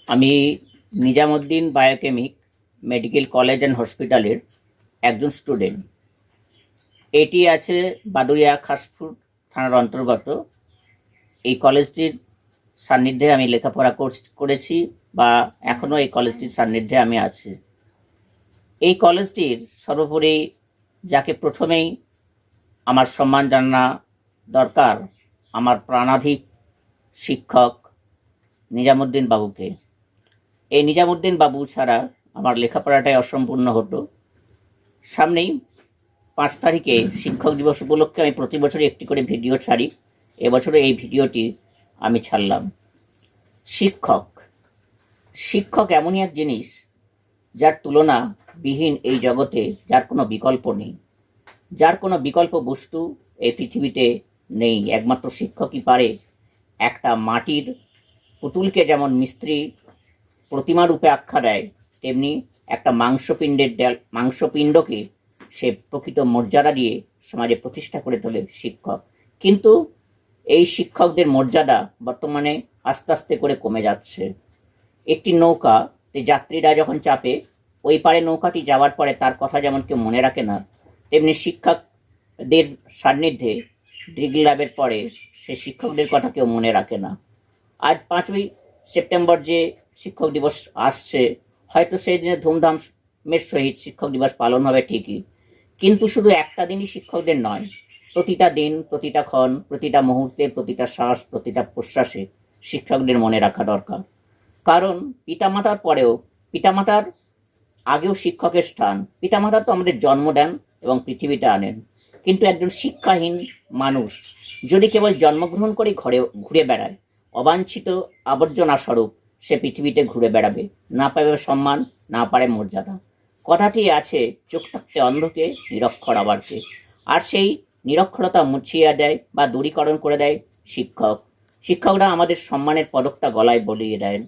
আমি Nizamuddin biochemic medical college and হসপিটালের একজন স্টুডেন্ট। এটি আছে বাদুড়িয়া খাসপুর থানার অন্তর্গত। এই কলেজটির সান্নিধ্যে আমি লেখাপড়া করেছি বা এখনও এই কলেজটির সান্নিধ্যে আমি আছি। এই কলেজটির সর্বোপরি যাকে প্রথমেই আমার সম্মান জানা দরকার, আমার প্রাণাধিক শিক্ষক নিজামুদ্দিন বাবুকে। এই নিজামুদ্দিন বাবু ছাড়া আমার লেখাপড়াটাই অসম্পূর্ণ হতো। সামনেই 5 তারিখে শিক্ষক দিবস উপলক্ষে আমি প্রতি বছরই একটি করে ভিডিও ছাড়ি। এবছরে এই ভিডিওটি আমি ছাড়লাম। শিক্ষক এমনই এক জিনিস যার তুলনা বিহীন এই জগতে, যার কোনো বিকল্প নেই, যার কোনো বিকল্প বস্তু এই পৃথিবীতে নেই। একমাত্র শিক্ষকই পারে একটা মাটির পুতুলকে যেমন মিস্ত্রি প্রতিমা রূপে আখ্যা দেয়, তেমনি একটা মাংসপিণ্ডকে সে প্রকৃত মর্যাদা দিয়ে সমাজে প্রতিষ্ঠা করে তোলে শিক্ষক। কিন্তু এই শিক্ষকদের মর্যাদা বর্তমানে আস্তে আস্তে করে কমে যাচ্ছে। একটি নৌকাতে যাত্রীরা যখন চাপে, ওই পারে নৌকাটি যাওয়ার পরে তার কথা যেমন কেউ মনে রাখে না, তেমনি শিক্ষকদের সান্নিধ্যে ডিগ্রি লাভের পরে সে শিক্ষকদের কথা কেউ মনে রাখে না। আজ 5ই সেপ্টেম্বর যে শিক্ষক দিবস আসছে, হয়তো সেই দিনে ধুমধামের সহিত শিক্ষক দিবস পালন হবে ঠিকই, কিন্তু শুধু একটা দিনই শিক্ষকদের নয়, প্রতিটা দিন, প্রতিটা ক্ষণ, প্রতিটা মুহূর্তে, প্রতিটা শ্বাস, প্রতিটা প্রশ্বাসে শিক্ষকদের মনে রাখা দরকার। কারণ পিতামাতার পরেও, পিতামাতার আগেও শিক্ষকের স্থান। পিতামাতা তো আমাদের জন্ম দেন এবং পৃথিবীতে আনেন, কিন্তু একজন শিক্ষাহীন মানুষ যদি কেবল জন্মগ্রহণ করে ঘুরে বেড়ায়, অবাঞ্ছিত আবর্জনা স্বরূপ সে পৃথিবীতে ঘুরে বেড়াবে, না পাবে সম্মান, না পারে মর্যাদা। কথাটি আছে, চোখ থাকতে অন্ধকে, নিরক্ষর আবারকে। আর সেই নিরক্ষরতা মুছিয়ে দেয় বা দূরীকরণ করে দেয় শিক্ষকরা আমাদের সম্মানের পদকটা গলায় বলিয়ে দেন।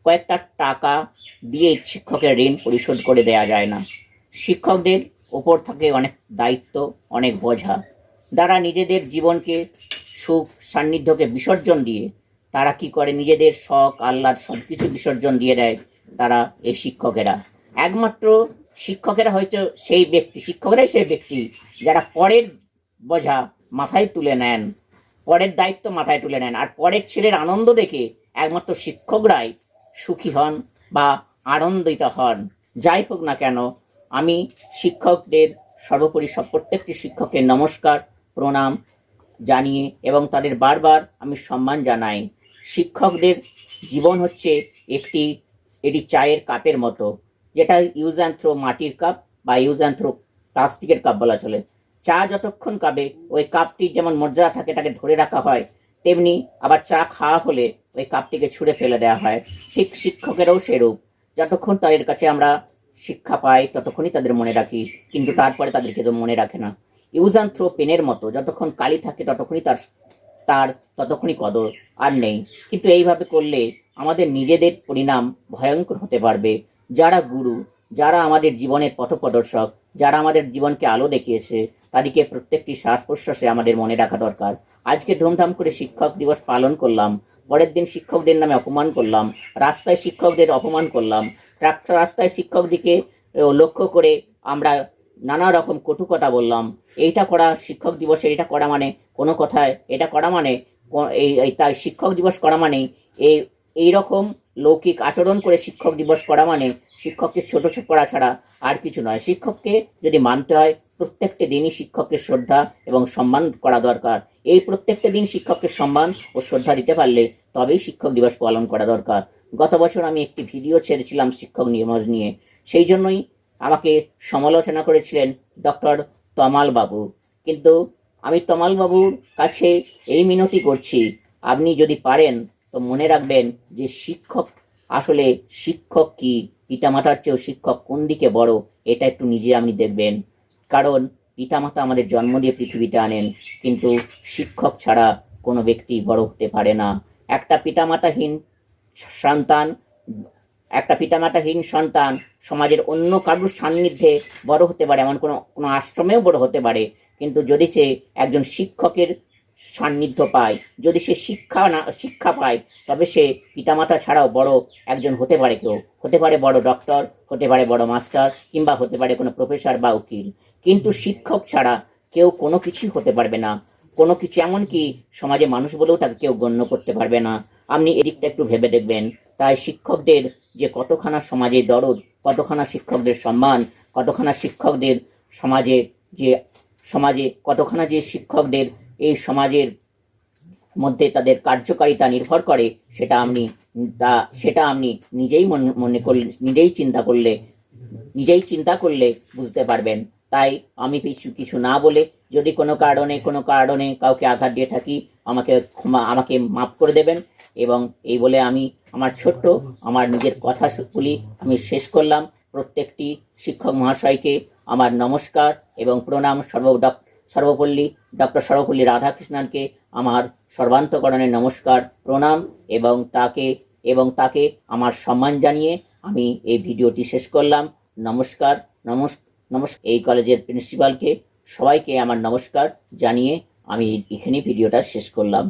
কয়েকটা টাকা দিয়ে শিক্ষকের ঋণ পরিশোধ করে দেয়া যায় না। শিক্ষকদের ওপর থাকে অনেক দায়িত্ব, অনেক বোঝা। যারা নিজেদের জীবনকে, সুখ সান্নিধ্যকে বিসর্জন দিয়ে তারা কি করে, নিজেদের শখ আহ্লাদ সব কিছু বিসর্জন দিয়ে দেয় তারা, এই শিক্ষকেরা। একমাত্র শিক্ষকেরাই সেই ব্যক্তি যারা পরের বোঝা মাথায় তুলে নেন, পরের দায়িত্ব মাথায় তুলে নেন, আর পরের ছেলের আনন্দ দেখে একমাত্র শিক্ষকরাই সুখী হন বা আনন্দিত হন। যাই হোক না কেন, আমি শিক্ষকদের সর্বোপরি প্রত্যেকটি শিক্ষকের নমস্কার, প্রণাম জানিয়ে এবং তাদের বারবার আমি সম্মান জানাই। শিক্ষকদের জীবন হচ্ছে এটি চায়ের কাপের মতো, যেটা ইউজ অ্যান্ড থ্রো মাটির কাপ বা ইউজ অ্যান্ড থ্রো প্লাস্টিকের কাপ বলা চলে। চা যতক্ষণ খাবে ওই কাপটির যেমন মর্যাদা থাকে, তাকে ধরে রাখা হয়, তেমনি আবার চা খাওয়া হলে ওই কাপটিকে ছুঁড়ে ফেলে দেওয়া হয়। ঠিক শিক্ষকেরও সেরূপ, যতক্ষণ তাদের কাছে আমরা শিক্ষা পাই ততক্ষণই তাদের মনে রাখি, কিন্তু তারপরে তাদেরকে তো মনে রাখে না। ইউজ অ্যান্ড থ্রো পেনের মতো, যতক্ষণ কালি থাকে ততক্ষণই তার ততক্ষণই কদর আর নেই। কিন্তু এইভাবে করলে আমাদের নিজেদের পরিণাম ভয়ঙ্কর হতে পারবে। যারা গুরু, যারা আমাদের জীবনের পথপ্রদর্শক, যারা আমাদের জীবনকে আলো দেখিয়েছে, তাদেরকে প্রত্যেকটি শ্বাস প্রশ্বাসে আমাদের মনে রাখা দরকার। আজকে ধুমধাম করে শিক্ষক দিবস পালন করলাম, পরের দিন শিক্ষকদের নামে অপমান করলাম, রাস্তায় শিক্ষকদের অপমান করলাম, রাস্তায় শিক্ষকদিকে লক্ষ্য করে আমরা নানা রকম কটু কথা বললাম। এইটা করা শিক্ষক দিবসে, এটা করা মানে কোনো কথায়, এটা করা মানে তাই শিক্ষক দিবস করা মানে এই রকম লৌকিক আচরণ করে শিক্ষক দিবস করা মানে শিক্ষককে ছোট করা ছাড়া আর কিছু নয়। শিক্ষককে যদি মানতে হয়, প্রত্যেকটা দিনই শিক্ষককে শ্রদ্ধা এবং সম্মান করা দরকার। এই প্রত্যেকটা দিন শিক্ষককে সম্মান ও শ্রদ্ধা দিতে পারলে তবেই শিক্ষক দিবস পালন করা দরকার। গত বছর আমি একটি ভিডিও ছেড়েছিলাম শিক্ষক নিয়োগ নিয়ে, সেই জন্যই আমাকে সমালোচনা করেছিলেন ডক্টর তমাল বাবু। কিন্তু আমি তমাল বাবুর কাছে এই মিনতি করছি, আপনি যদি পারেন তো মনে রাখবেন যে আসলে শিক্ষক কি, পিতামাতার চেয়েও শিক্ষক কোন দিকে বড়, এটা একটু নিজে আপনি দেখবেন। কারণ পিতামাতা আমাদের জন্ম দিয়ে পৃথিবীতে আনেন, কিন্তু শিক্ষক ছাড়া কোনো ব্যক্তি বড় হতে পারে না। একটা পিতামাতাহীন সন্তান সমাজের অন্য কারোর সান্নিধ্যে বড় হতে পারে, এমন কোনো আশ্রমেও বড় হতে পারে, কিন্তু যদি সে একজন শিক্ষকের সান্নিধ্য পায়, যদি সে শিক্ষা পায়, তবে সে পিতামাতা ছাড়াও বড় একজন হতে পারে, কেউ হতে পারে বড় ডক্টর, হতে পারে বড় মাস্টার, কিংবা হতে পারে কোনো প্রফেসর বা উকিল। কিন্তু শিক্ষক ছাড়া কেউ কোনো কিছুই হতে পারবে না, কোনো কিছু, এমনকি সমাজে মানুষ বলেও তাকে কেউ গণ্য করতে পারবে না। আপনি এদিকটা একটু ভেবে দেখবেন। তাই শিক্ষকদের যে কতখানা সমাজে দরদ, কতখানা শিক্ষকদের সম্মান, কতখানা শিক্ষকদের সমাজে কতখানা যে শিক্ষকদের এই সমাজের মধ্যে তাদের কার্যকারিতা নির্ভর করে, সেটা আপনি নিজেই চিন্তা করলে বুঝতে পারবেন। তাই আমি কিছু না বলে, যদি কোনো কারণে কাউকে আঘাত দিয়ে থাকি, আমাকে মাফ করে দেবেন। এবং এই বলে আমি আমার নিজের কথাগুলি আমি শেষ করলাম। প্রত্যেকটি শিক্ষক মহাশয়কে আমার নমস্কার এবং প্রণাম। সর্বপল্লী ডক্টর সর্বপল্লী রাধাকৃষ্ণনকে আমার সর্বান্তকরণের নমস্কার, প্রণাম, এবং তাকে আমার সম্মান জানিয়ে আমি এই ভিডিওটি শেষ করলাম। নমস্কার। এই কলেজের প্রিন্সিপালকে, সবাইকে আমার নমস্কার জানিয়ে আমি এখানেই ভিডিওটা শেষ করলাম।